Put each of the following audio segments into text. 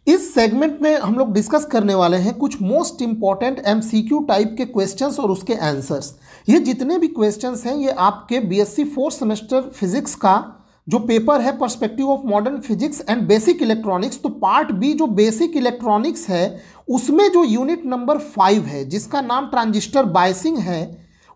इस सेगमेंट में हम लोग डिस्कस करने वाले हैं कुछ मोस्ट इंपॉर्टेंट एमसीक्यू टाइप के क्वेश्चंस और उसके आंसर्स। ये जितने भी क्वेश्चंस हैं ये आपके बीएससी फोर्थ सेमेस्टर फिजिक्स का जो पेपर है perspective of modern physics and basic electronics, तो पार्ट बी जो बेसिक इलेक्ट्रॉनिक्स है उसमें जो यूनिट नंबर 5 है जिसका नाम ट्रांजिस्टर बायसिंग है,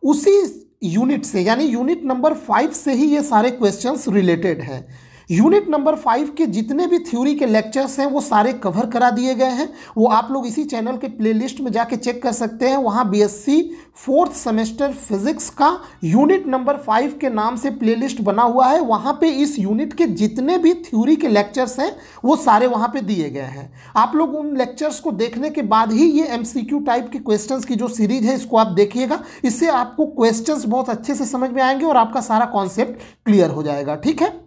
उसी यूनिट से यानी यूनिट नंबर 5 से ही ये सारे क्वेश्चंस रिलेटेड हैं। यूनिट नंबर 5 के जितने भी थ्योरी के लेक्चर्स हैं वो सारे कवर करा दिए गए हैं। वो आप लोग इसी चैनल के प्लेलिस्ट में जाके चेक कर सकते हैं। वहाँ बीएससी फोर्थ सेमेस्टर फिजिक्स का यूनिट नंबर 5 के नाम से प्लेलिस्ट बना हुआ है। वहाँ पे इस यूनिट के जितने भी थ्योरी के लेक्चर्स हैं वो सारे वहाँ पे दिए गए हैं। आप लोग उन लेक्चर्स को देखने के बाद ही ये एमसीक्यू टाइप के क्वेश्चंस की जो सीरीज है इसको आप देखिएगा। इससे आपको क्वेश्चंस बहुत अच्छे से समझ में आएंगे और आपका सारा कॉन्सेप्ट क्लियर हो जाएगा। ठीक है।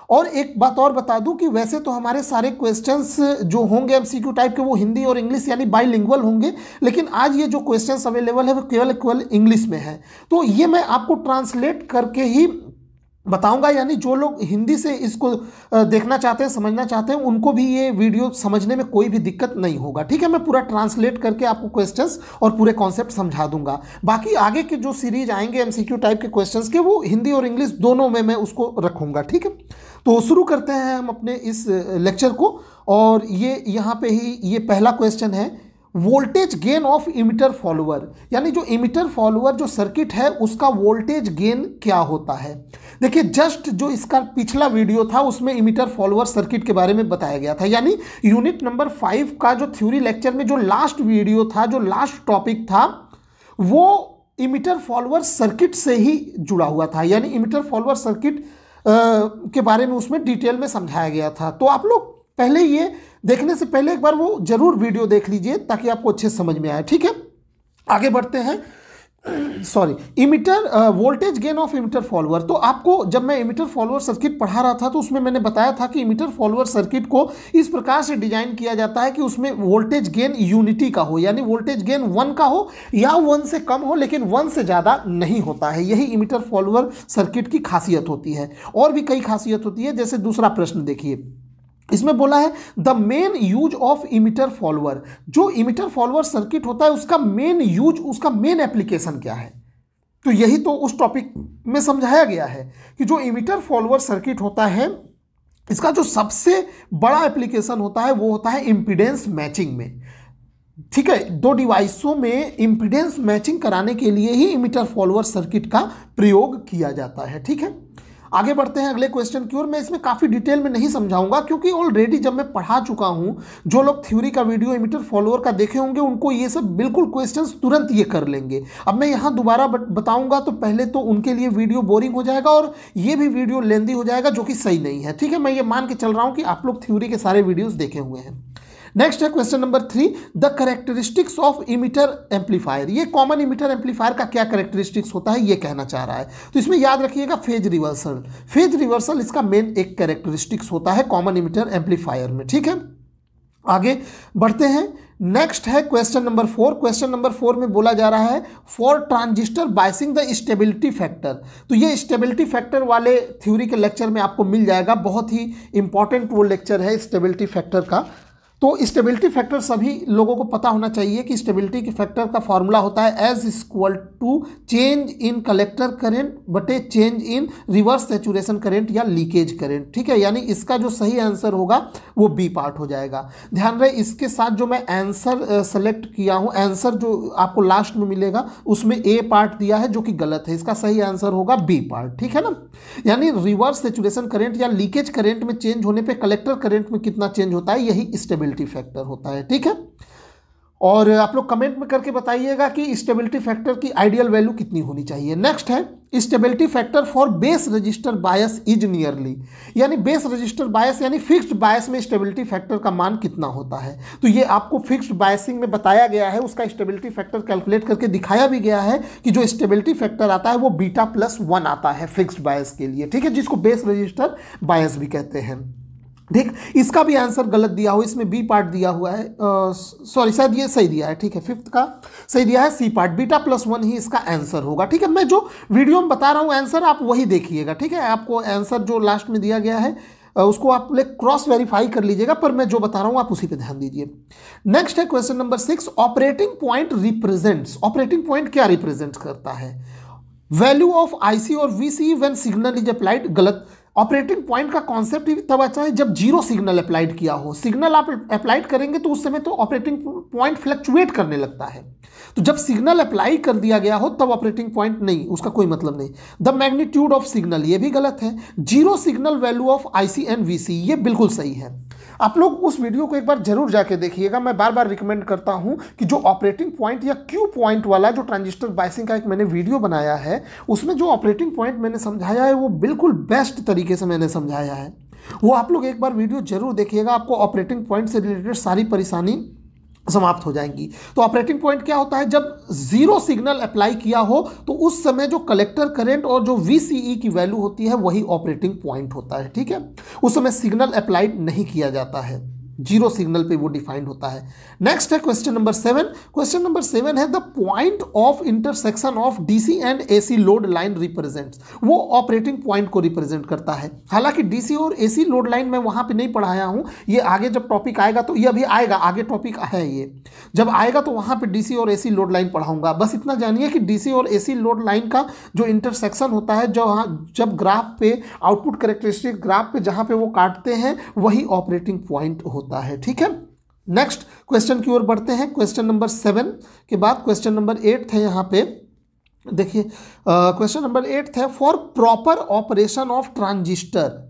और एक बात और बता दूं कि वैसे तो हमारे सारे क्वेश्चंस जो होंगे एमसीक्यू टाइप के वो हिंदी और इंग्लिश यानी बाइलिंगुअल होंगे, लेकिन आज ये जो क्वेश्चंस अवेलेबल है वो केवल इंग्लिश में है। तो ये मैं आपको ट्रांसलेट करके ही बताऊंगा, यानी जो लोग हिंदी से इसको देखना चाहते हैं, समझना चाहते हैं, उनको भी ये वीडियो समझने में कोई भी दिक्कत नहीं होगा। ठीक है। मैं पूरा ट्रांसलेट करके आपको क्वेश्चंस और पूरे कॉन्सेप्ट समझा दूंगा। बाकी आगे के जो सीरीज आएंगे एमसीक्यू टाइप के क्वेश्चंस के वो हिंदी और इंग्लिश दोनों में मैं उसको रखूंगा। ठीक है। तो शुरू करते हैं हम अपने इस लेक्चर को। और ये यहाँ पे ही ये पहला क्वेश्चन है, voltage gain of emitter follower, यानी जो इमिटर फॉलोअर जो सर्किट है उसका वोल्टेज गेन क्या होता है। देखिए जस्ट जो इसका पिछला वीडियो था उसमें इमिटर फॉलोअर सर्किट के बारे में बताया गया था, यानी यूनिट नंबर 5 का जो थ्योरी लेक्चर में जो लास्ट वीडियो था, जो लास्ट टॉपिक था, वो इमिटर फॉलोअर सर्किट से ही जुड़ा हुआ था। यानी इमिटर फॉलोअर सर्किट के बारे में उसमें डिटेल में समझाया गया था। तो आप लोग पहले ये देखने से पहले एक बार वो जरूर वीडियो देख लीजिए ताकि आपको अच्छे समझ में आए। ठीक है। आगे बढ़ते हैं। Emitter voltage gain of emitter follower. तो आपको जब मैं इमिटर फॉलोअर सर्किट पढ़ा रहा था तो उसमें मैंने बताया था कि इमिटर फॉलोअर सर्किट को इस प्रकार से डिजाइन किया जाता है कि उसमें वोल्टेज गेन यूनिटी का हो, यानी वोल्टेज गेन 1 का हो या 1 से कम हो, लेकिन 1 से ज़्यादा नहीं होता है। यही इमिटर फॉलोअर सर्किट की खासियत होती है। और भी कई खासियत होती है। जैसे दूसरा प्रश्न देखिए, इसमें बोला है the main use of emitter follower. जो इमिटर फॉलोअर सर्किट होता है उसका मेन यूज, उसका मेन एप्लीकेशन क्या है। तो यही तो उस टॉपिक में समझाया गया है कि जो इमिटर फॉलोअर सर्किट होता है इसका जो सबसे बड़ा एप्लीकेशन होता है वो होता है इम्पीडेंस मैचिंग में। ठीक है। दो डिवाइसों में इम्पीडेंस मैचिंग कराने के लिए ही इमिटर फॉलोअर सर्किट का प्रयोग किया जाता है। ठीक है। आगे बढ़ते हैं अगले क्वेश्चन की ओर। मैं इसमें काफ़ी डिटेल में नहीं समझाऊंगा क्योंकि ऑलरेडी जब मैं पढ़ा चुका हूं, जो लोग थ्योरी का वीडियो इमिटर फॉलोअर का देखे होंगे उनको ये सब बिल्कुल क्वेश्चंस तुरंत ये कर लेंगे। अब मैं यहाँ दोबारा बताऊंगा तो पहले तो उनके लिए वीडियो बोरिंग हो जाएगा और ये भी वीडियो लेंदी हो जाएगा, जो कि सही नहीं है। ठीक है। मैं ये मान के चल रहा हूँ कि आप लोग थ्योरी के सारे वीडियोज़ देखे हुए हैं। नेक्स्ट है question number 3, the characteristics of emitter amplifier. ये कॉमन इमिटर एम्पलीफायर का क्या कैरेक्टरिस्टिक्स होता है ये कहना चाह रहा है। तो इसमें याद रखिएगा फेज रिवर्सल। फेज रिवर्सल इसका मेन एक कैरेक्टरिस्टिक्स होता है कॉमन इमिटर एम्पलीफायर में। ठीक है। आगे बढ़ते हैं। नेक्स्ट है क्वेश्चन नंबर 4। क्वेश्चन नंबर 4 में बोला जा रहा है for transistor biasing the stability factor. तो ये स्टेबिलिटी फैक्टर वाले थ्योरी के लेक्चर में आपको मिल जाएगा। बहुत ही इंपॉर्टेंट वो लेक्चर है स्टेबिलिटी फैक्टर का। तो स्टेबिलिटी फैक्टर सभी लोगों को पता होना चाहिए कि स्टेबिलिटी के फैक्टर का फॉर्मूला होता है एज equal to change in collector current बटे change in reverse saturation current या लीकेज करंट। ठीक है। यानी इसका जो सही आंसर होगा वो बी पार्ट हो जाएगा। ध्यान रहे इसके साथ जो मैं आंसर सेलेक्ट किया हूँ, आंसर जो आपको लास्ट में मिलेगा उसमें ए पार्ट दिया है जो कि गलत है। इसका सही आंसर होगा बी पार्ट। ठीक है ना। यानी रिवर्स सैचुरेशन करंट या लीकेज करंट में चेंज होने पर कलेक्टर करंट में कितना चेंज होता है, यही स्टेबिलिटी फैक्टर होता है। ठीक है। और आप लोग कमेंट में करके बताइएगा कि स्टेबिलिटी फैक्टर की आइडियल वैल्यू कितनी होनी चाहिए। नेक्स्ट है stability factor for base register bias is nearly, यानी बेस रजिस्टर बायस यानी फिक्स्ड बायस में स्टेबिलिटी फैक्टर का मान कितना होता है। तो ये आपको फिक्स्ड बायसिंग में बताया गया है, उसका स्टेबिलिटी फैक्टर कैलकुलेट करके दिखाया भी गया है कि जो स्टेबिलिटी फैक्टर आता है वो β+1 आता है फिक्स्ड बायस के लिए। ठीक है। जिसको बेस रजिस्टर बायस भी कहते हैं। ठीक। इसका भी आंसर गलत दिया हुआ, इसमें बी पार्ट दिया हुआ है। सॉरी शायद ये सही दिया है। ठीक है। 5th का सही दिया है सी पार्ट। β+1 ही इसका आंसर होगा। ठीक है। मैं जो वीडियो में बता रहा हूँ आंसर आप वही देखिएगा। ठीक है। आपको आंसर जो लास्ट में दिया गया है उसको आप क्रॉस वेरीफाई कर लीजिएगा, पर मैं जो बता रहा हूं आप उसी पे ध्यान दीजिए। नेक्स्ट है question number 6, operating point represents. Operating point क्या रिप्रेजेंट करता है? वैल्यू ऑफ आईसी और VC when signal is applied. गलत। ऑपरेटिंग पॉइंट का कॉन्सेप्ट तब आता है जब जीरो सिग्नल अप्लाइड किया हो। सिग्नल आप अप्लाइड करेंगे तो उस समय तो ऑपरेटिंग पॉइंट फ्लक्चुएट करने लगता है, तो जब सिग्नल अप्लाई कर दिया गया हो तब ऑपरेटिंग पॉइंट नहीं, उसका कोई मतलब नहीं। द मैग्नीट्यूड ऑफ सिग्नल, ये भी गलत है। Zero signal value of IC and VC, ये बिल्कुल सही है। आप लोग उस वीडियो को एक बार जरूर जाके देखिएगा। मैं बार बार रिकमेंड करता हूं कि जो ऑपरेटिंग पॉइंट या क्यू पॉइंट वाला जो ट्रांजिस्टर बायसिंग का एक मैंने वीडियो बनाया है, उसमें जो ऑपरेटिंग पॉइंट मैंने समझाया है वो बिल्कुल बेस्ट तरीके से मैंने समझाया है। वो आप लोग एक बार वीडियो जरूर देखिएगा, आपको ऑपरेटिंग पॉइंट से रिलेटेड सारी परेशानी समाप्त हो जाएंगी। तो ऑपरेटिंग पॉइंट क्या होता है? जब जीरो सिग्नल अप्लाई किया हो तो उस समय जो कलेक्टर करंट और जो VCE की वैल्यू होती है वही ऑपरेटिंग पॉइंट होता है। ठीक है, उस समय सिग्नल अप्लाइड नहीं किया जाता है, जीरो सिग्नल पे वो डिफाइंड होता है। नेक्स्ट है क्वेश्चन नंबर 7। क्वेश्चन नंबर 7 है the point of intersection of DC and AC load line represents. वो ऑपरेटिंग पॉइंट को रिप्रेजेंट करता है। हालांकि DC और AC लोड लाइन मैं वहां पे नहीं पढ़ाया हूं, ये आगे जब टॉपिक आएगा तो ये अभी आएगा, आगे टॉपिक है ये, जब आएगा तो वहां पे DC और AC लोड लाइन पढ़ाऊंगा। बस इतना जानिए कि DC और AC लोड लाइन का जो इंटरसेक्शन होता है, जब ग्राफ पे आउटपुट कैरेक्टरिस्टिक ग्राफ पे जहां पे वो काटते हैं वही ऑपरेटिंग पॉइंट होता है। ठीक है, नेक्स्ट क्वेश्चन की ओर बढ़ते हैं। क्वेश्चन नंबर 7 के बाद क्वेश्चन नंबर 8 है। यहां पे देखिए क्वेश्चन नंबर 8 है for proper operation of transistor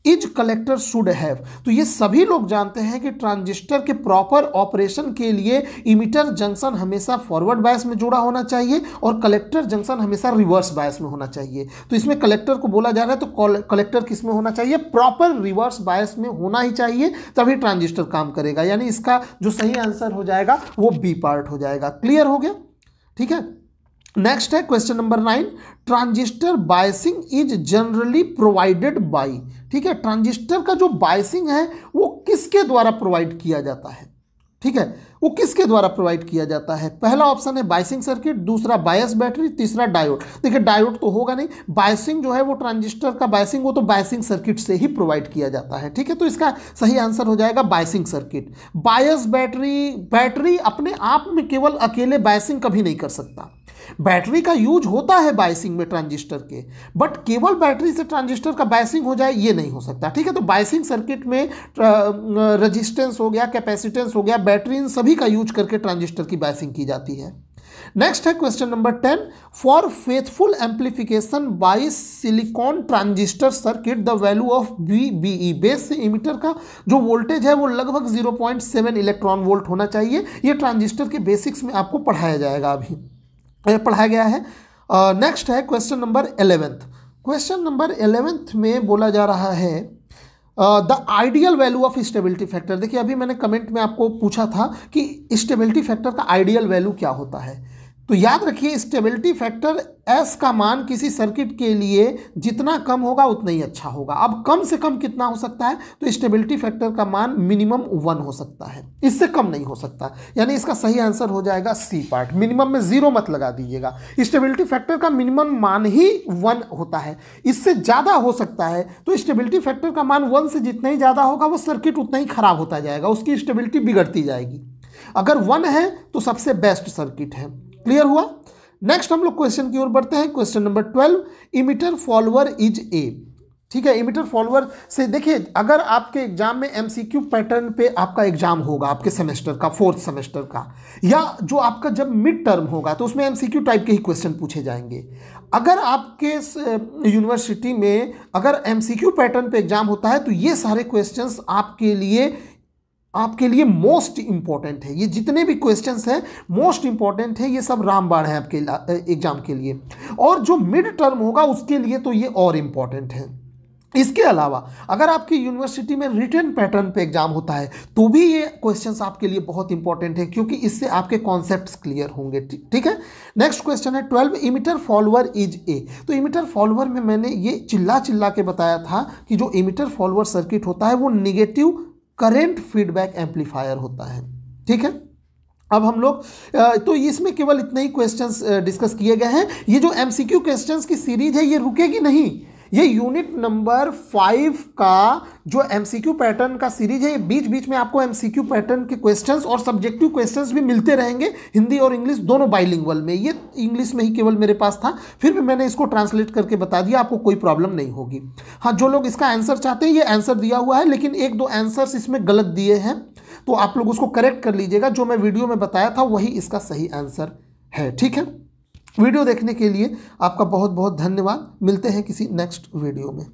is collector should have. तो ये सभी लोग जानते हैं कि ट्रांजिस्टर के प्रॉपर ऑपरेशन के लिए इमिटर जंक्शन हमेशा फॉरवर्ड बायस में जुड़ा होना चाहिए और कलेक्टर जंक्शन हमेशा रिवर्स बायस में होना चाहिए। तो इसमें कलेक्टर को बोला जा रहा है, तो कलेक्टर किस में होना चाहिए? प्रॉपर रिवर्स बायस में होना ही चाहिए, तभी ट्रांजिस्टर काम करेगा। यानी इसका जो सही आंसर हो जाएगा वो बी पार्ट हो जाएगा। क्लियर हो गया? ठीक है, नेक्स्ट है question number 9, transistor biasing is generally provided by. ठीक है, ट्रांजिस्टर का जो बायसिंग है वो किसके द्वारा प्रोवाइड किया जाता है? ठीक है, वो किसके द्वारा प्रोवाइड किया जाता है? पहला ऑप्शन है बायसिंग सर्किट, दूसरा बायस बैटरी, तीसरा डायोड। देखिए डायोड तो होगा नहीं, बायसिंग जो है वो ट्रांजिस्टर का बायसिंग वो तो बायसिंग सर्किट से ही प्रोवाइड किया जाता है। ठीक है, तो इसका सही आंसर हो जाएगा बायसिंग सर्किट। बायस बैटरी अपने आप में केवल अकेले बायसिंग कभी नहीं कर सकता। बैटरी का यूज होता है बायसिंग में ट्रांजिस्टर के, बट केवल बैटरी से ट्रांजिस्टर का बायसिंग हो जाए ये नहीं हो सकता। ठीक है, तो बायसिंग सर्किट में रेजिस्टेंस हो गया, कैपेसिटेंस हो गया, बैटरी, इन सभी का यूज करके ट्रांजिस्टर की बायसिंग की जाती है। नेक्स्ट है question number 10, for faithful amplification bye silicon transistor circuit the value of BE। Base से इमिटर का जो वोल्टेज है वो लगभग 0.7 इलेक्ट्रॉन वोल्ट होना चाहिए। ये ट्रांजिस्टर के बेसिक्स में आपको पढ़ाया जाएगा, अभी पढ़ाया गया है। नेक्स्ट है क्वेश्चन नंबर 11। क्वेश्चन नंबर 11 में बोला जा रहा है the ideal value of stability factor. देखिए अभी मैंने कमेंट में आपको पूछा था कि स्टेबिलिटी फैक्टर का आइडियल वैल्यू क्या होता है, तो याद रखिए स्टेबिलिटी फैक्टर S का मान किसी सर्किट के लिए जितना कम होगा उतना ही अच्छा होगा। अब कम से कम कितना हो सकता है? तो स्टेबिलिटी फैक्टर का मान मिनिमम 1 हो सकता है, इससे कम नहीं हो सकता। यानी इसका सही आंसर हो जाएगा सी पार्ट। मिनिमम में 0 मत लगा दीजिएगा, स्टेबिलिटी फैक्टर का मिनिमम मान ही 1 होता है, इससे ज़्यादा हो सकता है। तो स्टेबिलिटी फैक्टर का मान 1 से जितना ही ज़्यादा होगा वो सर्किट उतना ही खराब होता जाएगा, उसकी स्टेबिलिटी बिगड़ती जाएगी। अगर 1 है तो सबसे बेस्ट सर्किट है। क्लियर हुआ? नेक्स्ट हम लोग क्वेश्चन की ओर बढ़ते हैं। Question number 12, emitter follower is a. ठीक है, इमिटर फॉलोअर से देखिए अगर आपके एग्जाम में MCQ पैटर्न पे आपका एग्जाम होगा, आपके सेमेस्टर का 4th सेमेस्टर का, या जो आपका जब मिड टर्म होगा तो उसमें MCQ टाइप के ही क्वेश्चन पूछे जाएंगे। अगर आपके यूनिवर्सिटी में अगर MCQ पैटर्न पे एग्जाम होता है तो ये सारे क्वेश्चंस आपके लिए मोस्ट इंपॉर्टेंट है। ये जितने भी क्वेश्चंस हैं मोस्ट इंपॉर्टेंट है, ये सब रामबाण है आपके एग्जाम के लिए। और जो मिड टर्म होगा उसके लिए तो ये और इम्पॉर्टेंट है। इसके अलावा अगर आपकी यूनिवर्सिटी में रिटन पैटर्न पे एग्जाम होता है तो भी ये क्वेश्चंस आपके लिए बहुत इंपॉर्टेंट है, क्योंकि इससे आपके कॉन्सेप्ट्स क्लियर होंगे। ठीक है, नेक्स्ट क्वेश्चन है 12, इमिटर फॉलोअर इज ए। तो इमिटर फॉलोअर में मैंने ये चिल्ला के बताया था कि जो इमिटर फॉलोअर सर्किट होता है वो निगेटिव करंट फीडबैक एम्पलीफायर होता है। ठीक है, अब हम लोग तो इसमें केवल इतने ही क्वेश्चंस डिस्कस किए गए हैं। ये जो MCQ क्वेश्चंस की सीरीज है ये रुकेगी नहीं, ये यूनिट नंबर 5 का जो एमसीक्यू पैटर्न का सीरीज है, ये बीच बीच में आपको एमसीक्यू पैटर्न के क्वेश्चंस और सब्जेक्टिव क्वेश्चंस भी मिलते रहेंगे, हिंदी और इंग्लिश दोनों बाइलिंगुअल में। ये इंग्लिश में ही केवल मेरे पास था, फिर भी मैंने इसको ट्रांसलेट करके बता दिया, आपको कोई प्रॉब्लम नहीं होगी। हाँ, जो लोग इसका आंसर चाहते हैं, ये आंसर दिया हुआ है, लेकिन 1-2 आंसर्स इसमें गलत दिए हैं, तो आप लोग उसको करेक्ट कर लीजिएगा। जो मैं वीडियो में बताया था वही इसका सही आंसर है। ठीक है, वीडियो देखने के लिए आपका बहुत बहुत धन्यवाद। मिलते हैं किसी नेक्स्ट वीडियो में।